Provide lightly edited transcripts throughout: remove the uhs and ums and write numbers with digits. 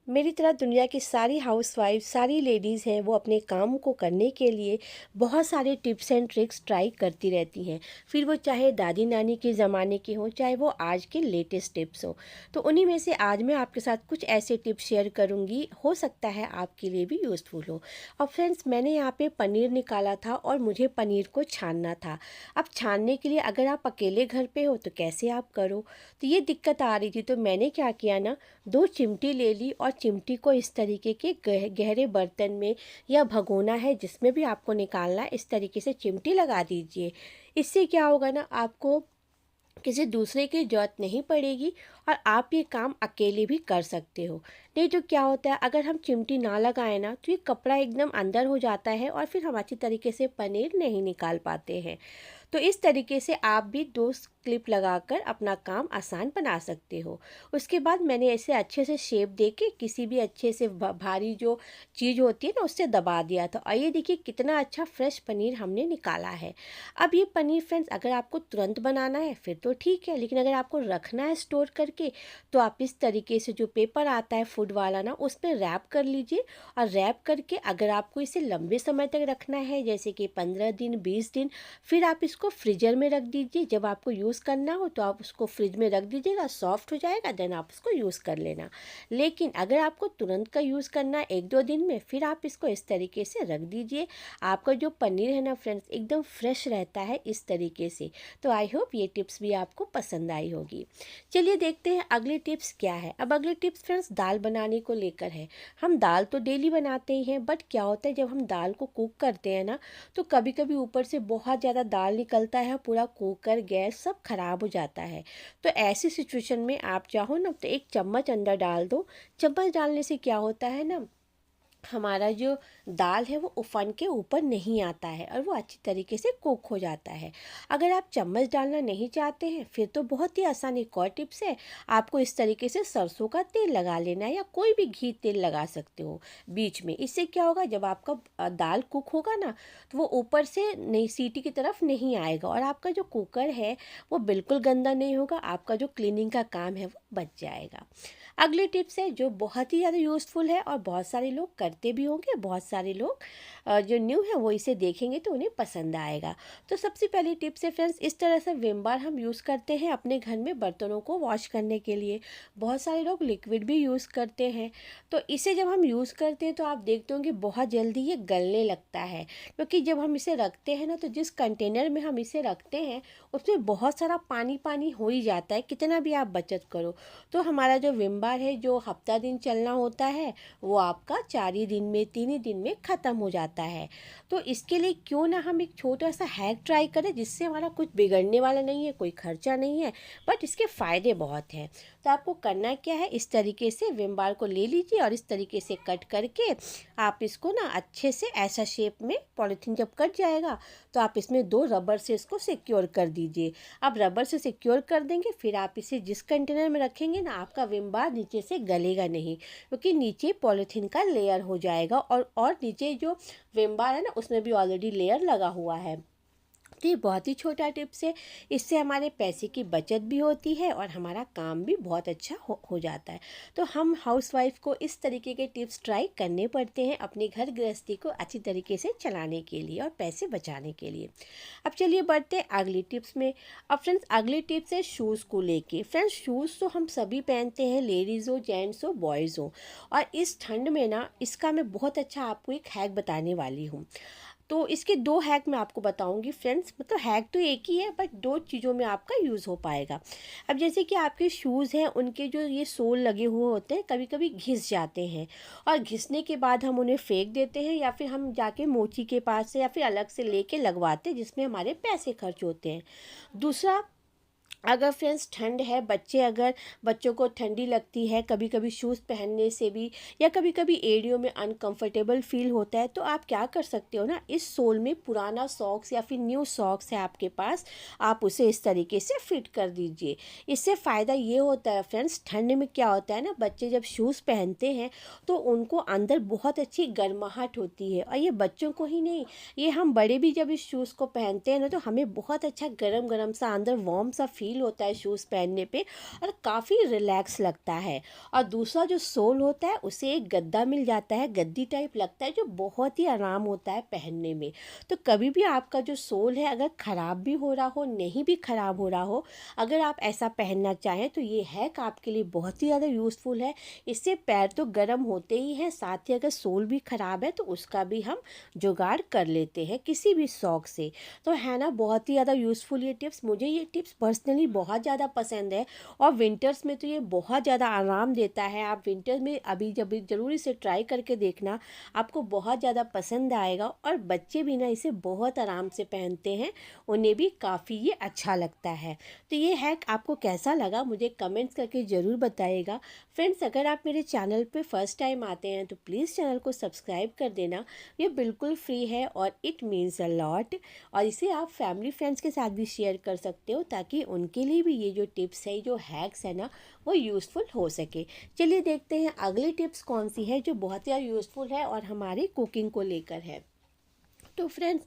मेरी तरह दुनिया की सारी हाउसवाइफ सारी लेडीज़ हैं वो अपने काम को करने के लिए बहुत सारे टिप्स एंड ट्रिक्स ट्राई करती रहती हैं। फिर वो चाहे दादी नानी के ज़माने के हों, चाहे वो आज के लेटेस्ट टिप्स हों। तो उन्हीं में से आज मैं आपके साथ कुछ ऐसे टिप्स शेयर करूंगी, हो सकता है आपके लिए भी यूज़फुल हो। और फ्रेंड्स, मैंने यहाँ पे पनीर निकाला था और मुझे पनीर को छानना था। अब छानने के लिए अगर आप अकेले घर पे हो तो कैसे आप करो, तो ये दिक्कत आ रही थी। तो मैंने क्या किया ना, 2 चिमटी ले ली और चिमटी को इस तरीके के गहरे बर्तन में या भगोना है जिसमें भी आपको निकालना है, इस तरीके से चिमटी लगा दीजिए। इससे क्या होगा ना, आपको किसी दूसरे की ज़रूरत नहीं पड़ेगी और आप ये काम अकेले भी कर सकते हो। नहीं तो क्या होता है, अगर हम चिमटी ना लगाएं ना तो ये कपड़ा एकदम अंदर हो जाता है और फिर हम अच्छी तरीके से पनीर नहीं निकाल पाते हैं। तो इस तरीके से आप भी 2 क्लिप लगाकर अपना काम आसान बना सकते हो। उसके बाद मैंने ऐसे अच्छे से शेप दे के किसी भी अच्छे से भारी जो चीज़ होती है ना उससे दबा दिया था, और ये देखिए कितना अच्छा फ्रेश पनीर हमने निकाला है। अब ये पनीर फ्रेंड्स, अगर आपको तुरंत बनाना है फिर तो ठीक है, लेकिन अगर आपको रखना है स्टोर करके तो आप इस तरीके से जो पेपर आता है फूड वाला ना, उस पर रैप कर लीजिए। और रैप करके अगर आपको इसे लंबे समय तक रखना है, जैसे कि 15 दिन 20 दिन, फिर आप इसको फ्रीजर में रख दीजिए। जब आपको यूज़ करना हो तो आप उसको फ्रिज में रख दीजिएगा, सॉफ्ट हो जाएगा, देन आप उसको यूज़ कर लेना। लेकिन अगर आपको तुरंत का यूज़ करना है 1-2 दिन में, फिर आप इसको इस तरीके से रख दीजिए। आपका जो पनीर है ना फ्रेंड्स, एकदम फ्रेश रहता है इस तरीके से। तो आई होप ये टिप्स भी आपको पसंद आई होगी। चलिए देखते हैं अगली टिप्स क्या है। अब अगली टिप्स फ्रेंड्स दाल बनाने को लेकर है। हम दाल तो डेली बनाते ही हैं, बट क्या होता है जब हम दाल को कुक करते हैं ना, तो कभी कभी ऊपर से बहुत ज़्यादा दाल निकलता है, पूरा कुकर गैस सब खराब हो जाता है। तो ऐसी सिचुएशन में आप चाहो ना तो 1 चम्मच अंदर डाल दो। चम्मच डालने से क्या होता है ना, हमारा जो दाल है वो उफन के ऊपर नहीं आता है और वो अच्छी तरीके से कुक हो जाता है। अगर आप चम्मच डालना नहीं चाहते हैं फिर तो बहुत ही आसान एक और टिप्स है। आपको इस तरीके से सरसों का तेल लगा लेना है, या कोई भी घी तेल लगा सकते हो बीच में। इससे क्या होगा, जब आपका दाल कुक होगा ना तो वो ऊपर से नहीं, सीटी की तरफ नहीं आएगा, और आपका जो कुकर है वो बिल्कुल गंदा नहीं होगा। आपका जो क्लीनिंग का काम है वो बच जाएगा। अगली टिप्स है जो बहुत ही ज़्यादा यूज़फुल है और बहुत सारे लोग करते भी होंगे, बहुत सारे लोग जो न्यू है वो इसे देखेंगे तो उन्हें पसंद आएगा। तो सबसे पहली टिप्स है फ्रेंड्स, इस तरह से विम बार हम यूज़ करते हैं अपने घर में बर्तनों को वॉश करने के लिए। बहुत सारे लोग लिक्विड भी यूज़ करते हैं। तो इसे जब हम यूज़ करते हैं तो आप देखते होंगे बहुत जल्दी ये गलने लगता है, क्योंकि जब हम इसे रखते हैं ना तो जिस कंटेनर में हम इसे रखते हैं उसमें बहुत सारा पानी पानी हो ही जाता है, कितना भी आप बचत करो। तो हमारा जो विम बार है जो हफ्ता दिन चलना होता है वो आपका 4 ही दिन में, 3 ही दिन में ख़त्म हो जाता है। तो इसके लिए क्यों ना हम एक छोटा सा हैक ट्राई करें जिससे हमारा कुछ बिगड़ने वाला नहीं है, कोई खर्चा नहीं है, बट इसके फ़ायदे बहुत हैं। तो आपको करना क्या है, इस तरीके से विम बार को ले लीजिए और इस तरीके से कट करके आप इसको ना अच्छे से ऐसा शेप में, पॉलीथीन जब कट जाएगा तो आप इसमें 2 रबर से इसको सिक्योर कर दीजिए। अब रबर से सिक्योर कर देंगे, फिर आप इसे जिस कंटेनर में रखेंगे ना, आपका विम बार नीचे से गलेगा नहीं, क्योंकि नीचे पॉलीथीन का लेयर हो जाएगा, और नीचे जो विम बार है ना उसमें भी ऑलरेडी लेयर लगा हुआ है। तो ये बहुत ही छोटा टिप्स है, इससे हमारे पैसे की बचत भी होती है और हमारा काम भी बहुत अच्छा हो जाता है। तो हम हाउसवाइफ को इस तरीके के टिप्स ट्राई करने पड़ते हैं अपने घर गृहस्थी को अच्छी तरीके से चलाने के लिए और पैसे बचाने के लिए। अब चलिए बढ़ते हैं अगली टिप्स में। अब फ्रेंड्स अगली टिप्स है शूज़ को लेके। फ्रेंड्स शूज़ तो हम सभी पहनते हैं, लेडीज़ हो, जेंट्स हो, बॉयज़ हो, और इस ठंड में ना इसका मैं बहुत अच्छा आपको एक हैक बताने वाली हूँ। तो इसके 2 हैक मैं आपको बताऊंगी फ्रेंड्स, मतलब हैक तो एक ही है बट 2 चीज़ों में आपका यूज़ हो पाएगा। अब जैसे कि आपके शूज़ हैं, उनके जो ये सोल लगे हुए होते हैं कभी कभी घिस जाते हैं, और घिसने के बाद हम उन्हें फेंक देते हैं, या फिर हम जाके मोची के पास से या फिर अलग से लेके लगवाते हैं, जिसमें हमारे पैसे खर्च होते हैं। दूसरा, अगर फ्रेंड्स ठंड है, बच्चों को ठंडी लगती है कभी कभी शूज़ पहनने से भी, या कभी कभी एड़ियों में अनकंफर्टेबल फील होता है, तो आप क्या कर सकते हो ना, इस सोल में पुराना सॉक्स या फिर न्यू सॉक्स है आपके पास, आप उसे इस तरीके से फिट कर दीजिए। इससे फ़ायदा ये होता है फ्रेंड्स, ठंड में क्या होता है ना, बच्चे जब शूज़ पहनते हैं तो उनको अंदर बहुत अच्छी गर्माहट होती है, और ये बच्चों को ही नहीं, ये हम बड़े भी जब इस शूज़ को पहनते हैं ना तो हमें बहुत अच्छा गरम गरम सा अंदर वार्म सा फील फील होता है शूज़ पहनने पे और काफ़ी रिलैक्स लगता है। और दूसरा जो सोल होता है उसे एक गद्दा मिल जाता है, गद्दी टाइप लगता है, जो बहुत ही आराम होता है पहनने में। तो कभी भी आपका जो सोल है अगर ख़राब भी हो रहा हो, नहीं भी ख़राब हो रहा हो, अगर आप ऐसा पहनना चाहें तो ये हैक आपके लिए बहुत ही ज़्यादा यूज़फुल है। इससे पैर तो गर्म होते ही हैं, साथ ही अगर सोल भी ख़राब है तो उसका भी हम जुगाड़ कर लेते हैं किसी भी शौक से। तो है ना, बहुत ही ज़्यादा यूज़फुल ये टिप्स। मुझे ये टिप्स पर्सनली बहुत ज़्यादा पसंद है और विंटर्स में तो ये बहुत ज़्यादा आराम देता है। आप विंटर में अभी जब ज़रूर इसे ट्राई करके देखना, आपको बहुत ज़्यादा पसंद आएगा। और बच्चे भी ना इसे बहुत आराम से पहनते हैं, उन्हें भी काफ़ी ये अच्छा लगता है। तो ये हैक आपको कैसा लगा मुझे कमेंट्स करके ज़रूर बताइएगा। फ्रेंड्स, अगर आप मेरे चैनल पे फर्स्ट टाइम आते हैं तो प्लीज़ चैनल को सब्सक्राइब कर देना। ये बिल्कुल फ्री है और इट मीन्स अ लॉट। और इसे आप फैमिली फ्रेंड्स के साथ भी शेयर कर सकते हो ताकि उनके लिए भी ये जो टिप्स है, जो हैक्स है ना, वो यूज़फुल हो सके। चलिए देखते हैं अगली टिप्स कौन सी है जो बहुत ही यूज़फुल है और हमारी कुकिंग को लेकर है। तो फ्रेंड्स,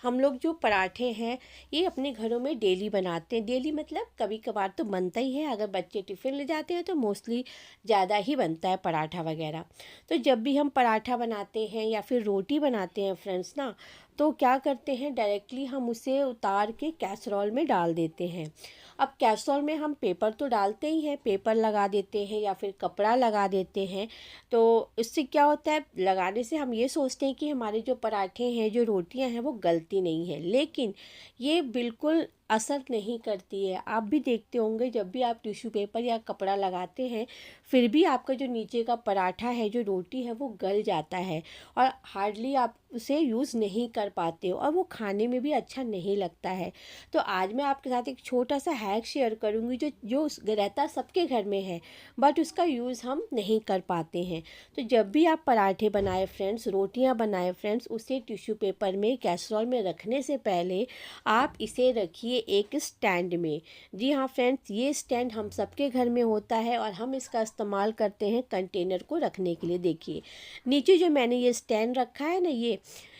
हम लोग जो पराठे हैं ये अपने घरों में डेली बनाते हैं। डेली मतलब कभी कभार तो बनता ही है, अगर बच्चे टिफ़िन ले जाते हैं तो मोस्टली ज़्यादा ही बनता है पराठा वगैरह। तो जब भी हम पराठा बनाते हैं या फिर रोटी बनाते हैं फ्रेंड्स ना, तो क्या करते हैं, डायरेक्टली हम उसे उतार के कैसरोल में डाल देते हैं। अब कैसरोल में हम पेपर तो डालते ही हैं, पेपर लगा देते हैं या फिर कपड़ा लगा देते हैं। तो इससे क्या होता है, लगाने से हम ये सोचते हैं कि हमारे जो पराठे हैं, जो रोटियां हैं, वो गलती नहीं है, लेकिन ये बिल्कुल असर नहीं करती है। आप भी देखते होंगे जब भी आप टिश्यू पेपर या कपड़ा लगाते हैं, फिर भी आपका जो नीचे का पराठा है, जो रोटी है, वो गल जाता है और हार्डली आप उसे यूज़ नहीं कर पाते हो और वो खाने में भी अच्छा नहीं लगता है। तो आज मैं आपके साथ एक छोटा सा हैक शेयर करूँगी जो रहता सबके घर में है, बट उसका यूज़ हम नहीं कर पाते हैं। तो जब भी आप पराठे बनाए फ्रेंड्स, रोटियां बनाए फ्रेंड्स, उसे टिश्यू पेपर में, कैसरोल में रखने से पहले आप इसे रखिए एक स्टैंड में। जी हाँ फ्रेंड्स, ये स्टैंड हम सबके घर में होता है और हम इसका इस्तेमाल करते हैं कंटेनर को रखने के लिए। देखिए नीचे जो मैंने ये स्टैंड रखा है ना, ये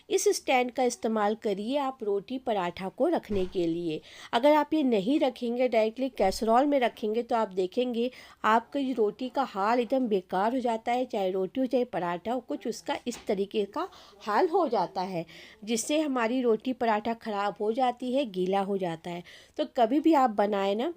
इस स्टैंड का इस्तेमाल करिए आप रोटी पराठा को रखने के लिए। अगर आप ये नहीं रखेंगे, डायरेक्टली कैसरोल में रखेंगे, तो आप देखेंगे आपकी रोटी का हाल एकदम बेकार हो जाता है, चाहे रोटी हो चाहे पराठा हो, कुछ उसका इस तरीके का हाल हो जाता है, जिससे हमारी रोटी पराठा ख़राब हो जाती है, गीला हो जाता है। तो कभी भी आप बनाए ना,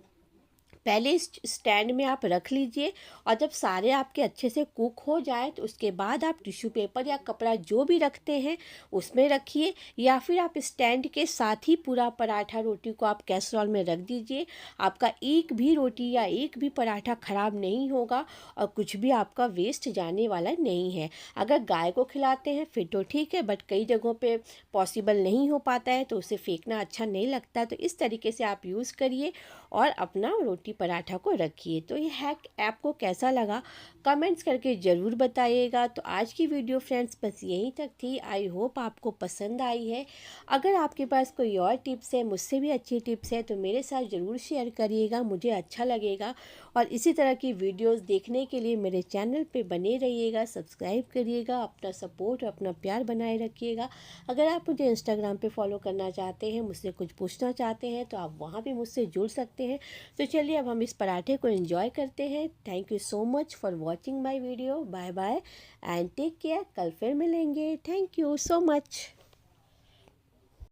पहले इस स्टैंड में आप रख लीजिए और जब सारे आपके अच्छे से कुक हो जाए तो उसके बाद आप टिश्यू पेपर या कपड़ा जो भी रखते हैं उसमें रखिए, या फिर आप स्टैंड के साथ ही पूरा पराठा रोटी को आप कैसरोल में रख दीजिए। आपका एक भी रोटी या एक भी पराठा ख़राब नहीं होगा और कुछ भी आपका वेस्ट जाने वाला नहीं है। अगर गाय को खिलाते हैं फिर तो ठीक है, बट कई जगहों पे पॉसिबल नहीं हो पाता है तो उसे फेंकना अच्छा नहीं लगता। तो इस तरीके से आप यूज़ करिए और अपना रोटी पराठा को रखिए। तो ये हैक आपको कैसा लगा कमेंट्स करके ज़रूर बताइएगा। तो आज की वीडियो फ्रेंड्स बस यहीं तक थी। आई होप आपको पसंद आई है। अगर आपके पास कोई और टिप्स है, मुझसे भी अच्छी टिप्स है, तो मेरे साथ ज़रूर शेयर करिएगा, मुझे अच्छा लगेगा। और इसी तरह की वीडियोस देखने के लिए मेरे चैनल पे बने रहिएगा, सब्सक्राइब करिएगा, अपना सपोर्ट और अपना प्यार बनाए रखिएगा। अगर आप मुझे इंस्टाग्राम पे फॉलो करना चाहते हैं, मुझसे कुछ पूछना चाहते हैं, तो आप वहाँ भी मुझसे जुड़ सकते हैं। तो चलिए अब हम इस पराठे को एंजॉय करते हैं। Thank you so much for watching my video. Bye bye and take care. कल फिर मिलेंगे। Thank you so much.